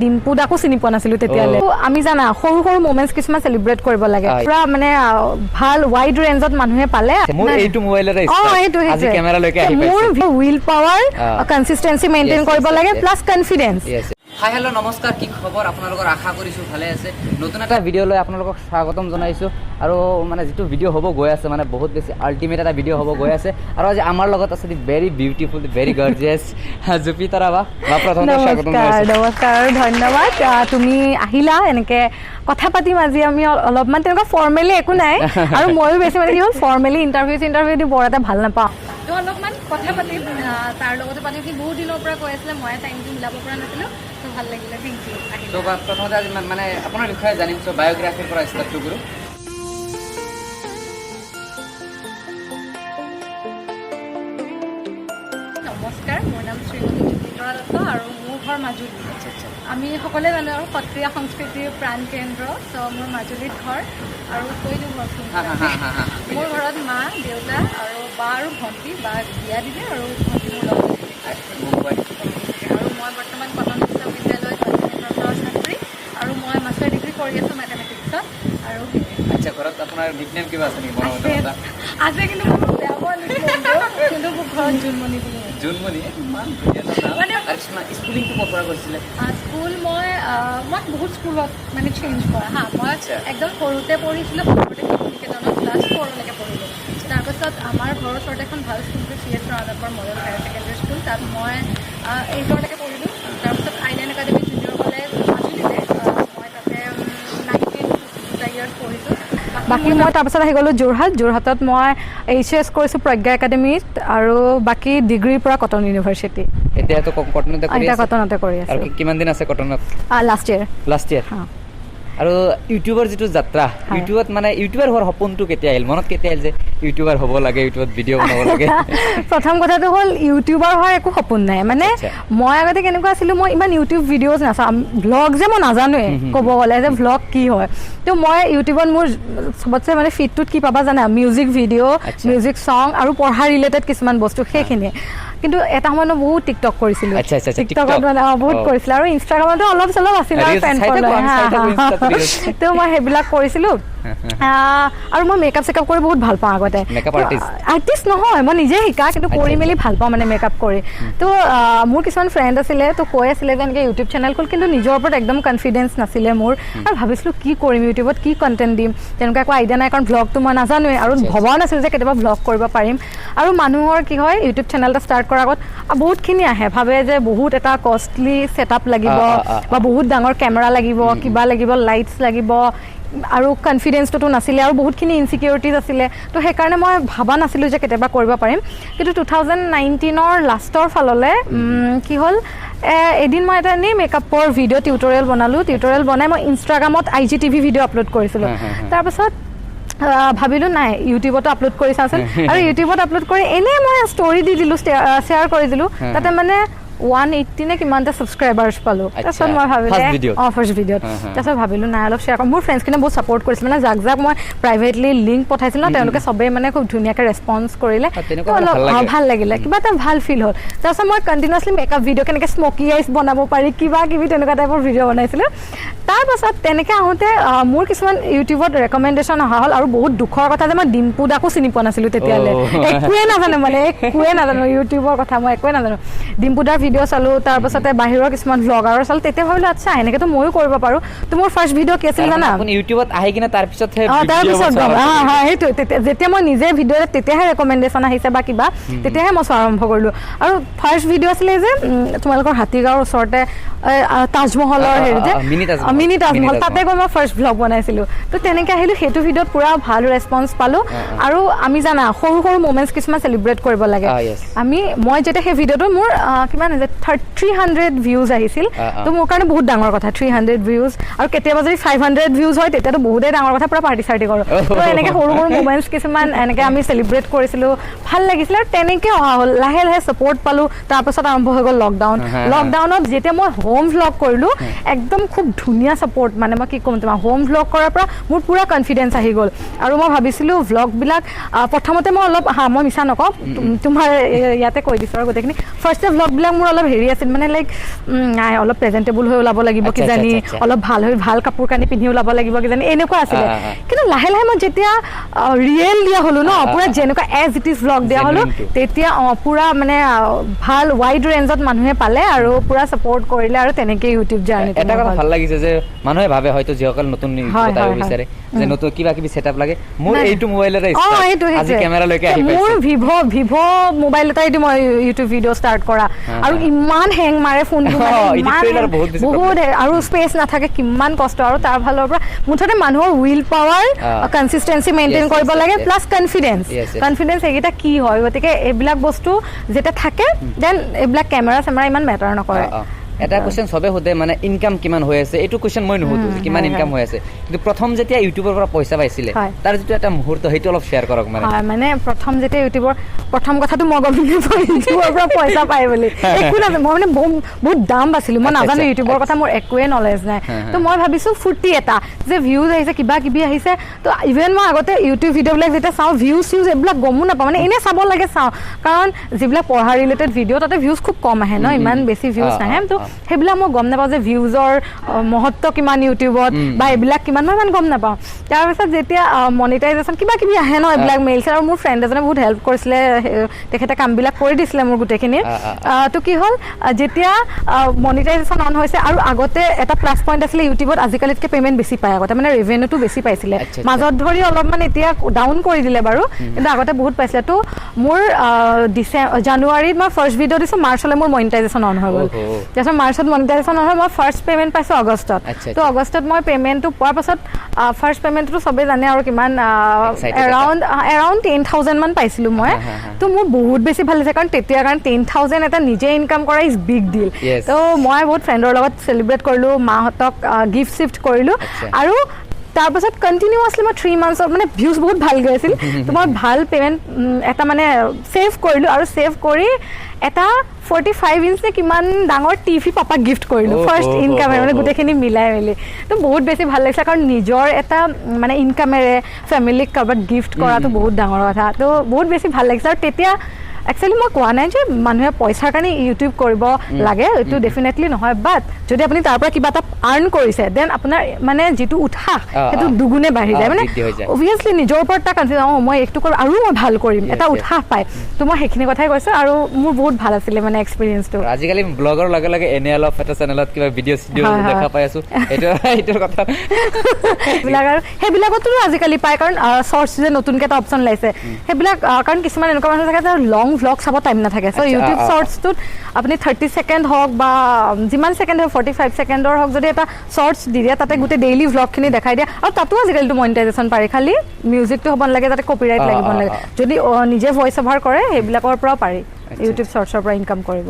ডিম্পু দাকো চিনি পোৱা নাছিলো তেতিয়ালে আমি জানা সৰু সৰু মোমেন্টস কিছুমান সেলিব্ৰেট কৰিব লাগে পুৰা মানে ভাল ওয়াইড ৰেঞ্জত মানুহে পালে মোৰ এইটো মোবাইলৰে আজি ক্যামেৰা লৈকে আহি পাইছে মোৰ উইল পাৱাৰ কনসিস্টেন্সি মেইনটেইন কৰিব লাগে প্লাস কনফিডেন্স হাই হেল্ল' নমস্কাৰ কি খবৰ আপোনালোকৰ আশা কৰিছোঁ ভালে আছে নতুন এটা ভিডিঅ' লৈ আপোনালোকক স্বাগতম জনাইছোঁ আৰু মানে যিটো ভিডিঅ' হ'ব গৈ আছে মানে বহুত বেছি আল্টিমেট এটা ভিডিঅ' হ'ব গৈ আছে আৰু আজি আমাৰ লগত আছে দি ভেৰি বিউটিফুল ভেৰি গৰ্জিয়াছ জুপি তৰা বা প্ৰথমতে স্বাগতম জনাইছোঁ নমস্কাৰ ধন্যবাদ তুমি আহিলা এনেকে কথা পাতিম আজি আমি অলপমান তেনেকুৱা ফৰ্মেলি একো নাই আৰু ময়ো বেছি মানে কি হ'ল ফৰ্মেলি ইণ্টাৰভিউ দি বৰ এটা ভাল নাপাওঁ তো অলপমান কথা পাতি তাৰ লগতে পাতি বহুত দিনৰ পৰা কৈ আছিলে মই টাইমটো মিলাব পৰা নাছিলোঁ তো ভাল লাগিলে থেংক ইউ তো প্ৰথমতে আজি মানে আপোনাৰ বিষয়ে জানিম চ' বায়োগ্ৰাফিৰ পৰা ষ্টাৰ্ট কৰোঁ নমস্কাৰ মোৰ নাম শ্ৰীমতী জুপিতৰা দত্ত আৰু মোৰ ঘৰ মাজুলী আমি সকলোৱে জানো আৰু সত্ৰীয়া সংস্কৃতিৰ প্ৰাণ কেন্দ্ৰ চ' মোৰ মাজুলীত ঘৰ আৰু কৈ দিওঁ ঘৰখন মোৰ ঘৰত মা দেউতা আৰু বা আৰু ভণ্টি বা বিয়া দিলে আৰু ভণ্টি মোৰ লগত আৰু মই বৰ্তমান কটন বিশ্ববিদ্যালয়ত অধ্যয়নৰ পৰা ছাত্ৰী আৰু মই মাষ্টাৰ ডিগ্ৰী কৰি আছোঁ মেথামেটিক্সত আৰু আচ্ছা ঘৰত আপোনাৰ নিকনেম কিবা আছে নেকি আছে কিন্তু মোৰ বেয়া পোৱা কিন্তু মোৰ ঘৰত জোনমণি বুলি জোনমণি ইমান ধুনীয়া স্কুলিংটো ক'ৰ পৰা কৰিছিলে স্কুল মই বহুত স্কুলত মানে চেঞ্জ কৰা মই একদম সৰুতে পঢ়িছিলোঁ সৰুতে নিকেতনত ক্লাছ 4লৈকে পঢ়িলোঁ তাৰপাছত আমাৰ ঘৰৰ ওচৰতে এখন ভাল স্কুলটো CS Raonapar model higher secondary school তাত মই 8লৈকে পঢ়িলোঁ তাৰপিছত আইলেণ্ড একাডেমি জুনিয়ৰ কলেজ মাজুলীতে মই তাতে 9-10 ইয়াৰ্ছ পঢ়িছোঁ বাকী মই তাৰপিছত আহি গ'লোঁ যোৰহাটত মই HS কৰিছোঁ প্ৰজ্ঞা একাডেমীত আৰু বাকী ডিগ্ৰীৰ পৰা কটন ইউনিভাৰ্চিটি এতিয়াতো কটনতে কৰি আছোঁ আৰু কিমান দিন আছে কটনত লাষ্ট ইয়াৰ আৰু ইউটিউবৰ যিটো যাত্ৰা ইউটিউবত মানে ইউটিউবাৰ হোৱাৰ সপোনটো কেতিয়া আহিল মনত কেতিয়া আহিল যে ইউটিউবাৰ হ'ব লাগে ইউটিউবত ভিডিঅ' বনাব লাগে প্ৰথম কথাটো হ'ল ইউটিউবাৰ হোৱাৰ একো সপোন নাই মানে মই আগতে কেনেকুৱা আছিলোঁ মই ইমান ইউটিউব ভিডিঅ'জ নাচাওঁ ভ্লগ যে মই নাজানোৱে ক'ব গ'লে যে ভ্লগ কি হয় তো মই ইউটিউবত মোৰ চবতছে মানে ফিডটোত কি পাবা জানা মিউজিক ভিডিঅ' মিউজিক চং আৰু পঢ়া ৰিলেটেড কিছুমান বস্তু সেইখিনিয়ে কিন্তু এটা সময়ত মই বহুত টিকটক কৰিছিলোঁ টিকটকত মানে বহুত কৰিছিলোঁ আৰু ইনষ্টাগ্ৰামতো অলপ চলপ আছিলে তো মই সেইবিলাক কৰিছিলোঁ আৰু মই মেকআপ চেকআপ কৰি বহুত ভাল পাওঁ আগতে আৰ্টিষ্ট নহয় মই নিজে শিকা কিন্তু কৰি মেলি ভাল পাওঁ মানে মেকআপ কৰি তো মোৰ কিছুমান ফ্ৰেণ্ড আছিলে তো কৈ আছিলে যে এনেকৈ ইউটিউব চেনেল খোল কিন্তু নিজৰ ওপৰত একদম কনফিডেঞ্চ নাছিলে মোৰ আৰু ভাবিছিলোঁ কি কৰিম ইউটিউবত কি কণ্টেণ্ট দিম তেনেকুৱা একো আইডিয়া নাই কাৰণ ভ্লগটো মই নাজানোৱে আৰু ভবাও নাছিলোঁ যে কেতিয়াবা ভ্লগ কৰিব পাৰিম আৰু মানুহৰ কি হয় ইউটিউব চেনেল এটা ষ্টাৰ্ট কৰাৰ আগত বহুতখিনি আহে ভাবে যে বহুত এটা কষ্টলি ছেটআপ লাগিব বা বহুত ডাঙৰ কেমেৰা লাগিব কিবা লাগিব লাইটছ লাগিব আৰু কনফিডেঞ্চটোতো নাছিলে আৰু বহুতখিনি ইনচিকিউৰিটিজ আছিলে তো সেইকাৰণে মই ভবা নাছিলোঁ যে কেতিয়াবা কৰিব পাৰিম কিন্তু 2019ৰ লাষ্টৰ ফাললৈ কি হ'ল এদিন মই এটা এনেই মেকআপৰ ভিডিঅ' টিউটৰিয়েল বনাই মই ইনষ্টাগ্ৰামত IGTV ভিডিঅ' আপলোড কৰিছিলোঁ তাৰপাছত ভাবিলোঁ নাই ইউটিউবতো আপলোড কৰি চাওঁচোন আৰু ইউটিউবত আপলোড কৰি এনেই মই ষ্টৰি দি দিলোঁ শ্বেয়াৰ কৰি দিলোঁ তাতে মানে 180 নে কিমানটা ছাবস্ক্ৰাইবাৰ্ছ পালোঁ তাৰপিছত মই ভাবিলোঁ ফাৰ্ষ্ট ভিডিঅ'ত তাৰপিছত ভাবিলোঁ নাই অলপ শ্বেয়াৰ কৰিম মোৰ ফ্ৰেণ্ডছখিনে বহুত ছাপৰ্ট কৰিছিল মানে যাক মই প্ৰাইভেটলি লিংক পঠাইছিলোঁ ন তেওঁলোকে চবেই মানে খুব ধুনীয়াকৈ ৰেছপন্স কৰিলে অলপ ভাল লাগিলে কিবা এটা ভাল ফিল হ'ল তাৰপিছত মই কণ্টিনিউৱাছলি মেকআপ ভিডিঅ' কেনেকৈ স্মকি আইচ বনাব পাৰি কিবা কিবি তেনেকুৱা টাইপৰ ভিডিঅ' বনাইছিলোঁ তাৰপাছত তেনেকৈ আহোঁতে মোৰ কিছুমান ইউটিউবত ৰেকমেণ্ডেশ্যন অহা হ'ল আৰু বহুত দুখৰ কথা যে মই ডিম্পু দাকো চিনি পোৱা নাছিলোঁ তেতিয়ালৈ একোৱে নাজানো ইউটিউবৰ কথা মই একোৱে নাজানো ডিম্পু দাৰ ভিডিঅ' চালোঁ তাৰপাছতে বাহিৰৰ কিছুমান ভ্লগাৰৰ চালোঁ তেতিয়া ভাবিলোঁ আচ্ছা এনেকৈতো ময়ো কৰিব পাৰোঁ তো মোৰ ফাৰ্ষ্ট ভিডিঅ' কি আছিল জানা ইউটিউবত আহি কিনে তাৰপিছত সেইটো যেতিয়া মই নিজে ভিডিঅ' তেতিয়াহে ৰেকমেণ্ডেশ্যন আহিছে বা কিবা তেতিয়াহে মই চোৱা আৰম্ভ কৰিলোঁ আৰু ফাৰ্ষ্ট ভিডিঅ' আছিলে যে তোমালোকৰ হাতীগাঁৱৰ ওচৰতে তাজমহলৰ হেৰি যে মিনি তাজমহল তাতে গৈ মই ফাৰ্ষ্ট ভ্লগ বনাইছিলোঁ তো তেনেকৈ আহিলোঁ সেইটো ভিডিঅ'ত পূৰা ভাল ৰেছপন্স পালোঁ আৰু আমি জানা সৰু সৰু মোমেণ্টছ কিছুমান চেলিব্ৰেট কৰিব লাগে মই যেতিয়া সেই ভিডিঅ'টো মোৰ কিমান 300 ভিউজ আহিছিল তো মোৰ কাৰণে বহুত ডাঙৰ কথা 300 ভিউজ আৰু কেতিয়াবা যদি 500 ভিউজ হয় তেতিয়াতো বহুতেই ডাঙৰ কথা পুৰা পাৰ্টি চাৰ্টি কৰোঁ তো এনেকৈ সৰু সৰু মোমেণ্টছ কিছুমান এনেকৈ আমি চেলিব্ৰেট কৰিছিলোঁ ভাল লাগিছিলে আৰু তেনেকৈ অহা হ'ল লাহে লাহে ছাপৰ্ট পালোঁ তাৰপাছত আৰম্ভ হৈ গ'ল লকডাউনত যেতিয়া মই হোম ভ্লগ কৰিলোঁ একদম খুব ধুনীয়া ধুনীয়া ছাপোৰ্ট মানে মই কি ক'ম তোমাৰ হোম ভ্লগ কৰাৰ পৰা মোৰ পুৰা কনফিডেঞ্চ আহি গ'ল আৰু মই ভাবিছিলোঁ ভ্লগবিলাক প্ৰথমতে মই অলপ মই মিছা নকওঁ তোমাৰ ইয়াতে কৈ দিছোঁ আৰু গোটেইখিনি ফাৰ্ষ্টে ভ্লগবিলাক মোৰ অলপ হেৰি আছিল মানে লাইক নাই অলপ প্ৰেজেণ্টেবল হৈ ওলাব লাগিব কিজানি অলপ ভাল কাপোৰ কানি পিন্ধি ওলাব লাগিব কিজানি এনেকুৱা আছিলে কিন্তু লাহে লাহে মই যেতিয়া ৰিয়েল দিয়া হ'লো ন পুৰা যেনেকুৱা এজ ইট ইজ ভ্লগ দিয়া হ'লো তেতিয়া পুৰা মানে ভাল ৱাইড ৰেঞ্জত মানুহে পালে আৰু পুৰা ছাপোৰ্ট কৰিলে আৰু তেনেকৈ ইউটিউব জাৰ্ণি এটা কথা ভাল লাগিছে যে মানুহে ভাবে হয়তো যিসকল নতুন ইউটিউব বিচাৰে যে নতুন কিবা কিবি ছেটআপ লাগে মোৰ এইটো মোবাইলৰে আজি কেমেৰালৈকে আহি পাইছে মোৰ ভিভ' মোবাইল এটাইদি মই ইউটিউব ভিডিঅ' ষ্টাৰ্ট কৰা আৰু ইমান হেং মাৰে ফোনটো বহুত আৰু স্পেচ নাথাকে কিমান কষ্ট আৰু তাৰ ফালৰ পৰা মুঠতে মানুহৰ উইল পাৱাৰ কনচিষ্টেঞ্চি মেইনটেইন কৰিব লাগে প্লাছ কনফিডেঞ্চ এইকেইটা কি হয় গতিকে এইবিলাক বস্তু যেতিয়া থাকে দেন এইবিলাক কেমেৰা ইমান মেটাৰ নকৰে এটা কোৱেশ্চন সবে সোধে মানে ইনকাম কিমান হৈ আছে এইটো কোৱেশ্চন মই নুসুধো কিমান ইনকাম হৈ আছে কিন্তু প্ৰথম যেতিয়া ইউটিউবৰ পৰা পইচা পাইছিলে তাৰ যিটো এটা মুহূৰ্ত সেইটো অলপ শ্বেয়াৰ কৰক মানে প্ৰথম যেতিয়া ইউটিউবৰ প্ৰথম কথাটো মই গম নাপাওঁ ইউটিউবৰ পৰা পইচা পাই বুলি একো নাজানো মই মানে বহুত দাম পাইছিলোঁ মই নাজানো ইউটিউবৰ কথা মোৰ একোৱে নলেজ নাই তো মই ভাবিছোঁ ফূৰ্তি এটা যে ভিউজ আহিছে কিবা কিবি আহিছে তো ইভেন মই আগতে ইউটিউব ভিডিঅ'বিলাক যেতিয়া চাওঁ ভিউজ এইবিলাক গমো নাপাওঁ মানে এনেই চাব লাগে চাওঁ কাৰণ যিবিলাক পঢ়া ৰিলেটেড ভিডিঅ' তাতে ভিউজ খুব কম আহে ন ইমান বেছি ভিউজ নাহে তো সেইবিলাক মই গম নাপাওঁ যে ভিউজৰ মহত্ব কিমান ইউটিউবত বা এইবিলাক কিমান মই ইমান গম নাপাওঁ তাৰপিছত যেতিয়া মনিটাইজেশ্যন কিবা কিবি আহে ন এইবিলাক মেইলছ আৰু মোৰ ফ্ৰেণ্ড এজনে বহুত হেল্প কৰিছিলে তেখেতে কামবিলাক কৰি দিছিলে মোৰ গোটেইখিনি তো কি হ'ল যেতিয়া মনিটাইজেশ্যন অন হৈছে আৰু আগতে এটা প্লাছ পইণ্ট আছিলে ইউটিউবত আজিকালিতকৈ পে'মেণ্ট বেছি পায় আগতে মানে ৰেভিনিউটো বেছি পাইছিলে মাজত ধৰি অলপমান এতিয়া ডাউন কৰি দিলে বাৰু কিন্তু আগতে বহুত পাইছিলে তো মোৰ জানুৱাৰীত মই ফাৰ্ষ্ট ভিডিঅ' দিছোঁ মাৰ্চলৈ মোৰ মনিটাইজেশ্যন অন হৈ গ'ল তাৰপিছত মাৰ্চত মনিটাইজেশ্যন নহয় মই ফাৰ্ষ্ট পে'মেণ্ট পাইছোঁ আগষ্টত তো আগষ্টত মই পে'মেণ্টটো পোৱাৰ পাছত ফাৰ্ষ্ট পে'মেণ্টটো চবেই জানে আৰু কিমান এৰাউণ্ড 10,000 মান পাইছিলোঁ মই তো মোৰ বহুত বেছি ভাল লাগিছে কাৰণ 10,000 এটা নিজে ইনকাম কৰা ইজ বিগ ডিল তো মই বহুত ফ্ৰেণ্ডৰ লগত চেলিব্ৰেট কৰিলোঁ মাহঁতক গিফ্ট চিফ্ট কৰিলোঁ আৰু তাৰপাছত কণ্টিনিউৱাছলি মই 3 মান্থছত মানে ভিউজ বহুত ভাল গৈ আছিল তো মই ভাল পে'মেণ্ট এটা মানে ছেভ কৰিলোঁ আৰু ছেভ কৰি এটা 45 ইঞ্চ নে কিমান ডাঙৰ টিভি পাপাক গিফ্ট কৰিলোঁ ফাৰ্ষ্ট ইনকামেৰে মানে গোটেইখিনি মিলাই মেলি তো বহুত বেছি ভাল লাগিছে কাৰণ নিজৰ এটা মানে ইনকামেৰে ফেমিলিক কাৰোবাক গিফ্ট কৰাটো বহুত ডাঙৰ কথা তো বহুত বেছি ভাল লাগিছে আৰু তেতিয়া একচুৱেলি মই কোৱা নাই যে মানুহে পইচাৰ কাৰণে ইউটিউব কৰিব লাগে এইটো ডেফিনেটলি নহয় বাট যদি আপুনি তাৰ পৰা কিবা এটা আৰ্ণ কৰিছে দেন আপোনাৰ মানে যিটো উৎসাহ সেইটো দুগুণে বাঢ়ি যায় মানে অভিয়াছলি নিজৰ ওপৰত এটা কনফিডেঞ্চ মই এইটো কৰিম আৰু মই ভাল কৰিম এটা উৎসাহ পায় তো মই সেইখিনি কথাই কৈছোঁ আৰু মোৰ বহুত ভাল আছিলে মানে এক্সপিৰিয়েঞ্চটো আজিকালি ব্লগৰ লগে লগে এনে অলপ এটা চেনেলত কিবা ভিডিঅ' দেখা পাই আছোঁ এইটোৰ কথা সেইবিলাক আৰু সেইবিলাকতো আজিকালি পায় কাৰণ শ্বৰ্টছ যে নতুনকৈ এটা অপশ্যন ওলাইছে সেইবিলাক কাৰণ কিছুমান এনেকুৱা মানুহ থাকে যে লং ভ্লগ চাব টাইম নাথাকে চ' ইউটিউব শ্বৰ্টছটোত আপুনি 30 ছেকেণ্ড হওক বা যিমান ছেকেণ্ড হওক 45 ছেকেণ্ডৰ হওক যদি এটা শ্বৰ্টছ দি দিয়ে তাতে গোটেই ডেইলি ভ্লগখিনি দেখাই দিয়ে আৰু তাতো আজিকালিতো মনিটাইজেশ্যন পাৰি খালি মিউজিকটো হ'ব নালাগে তাতে কপিৰাইট লাগিব নালাগে যদি নিজে ভইচ অভাৰ কৰে সেইবিলাকৰ পৰাও পাৰি ইউটিউব শ্বৰ্টছৰ পৰা ইনকাম কৰিব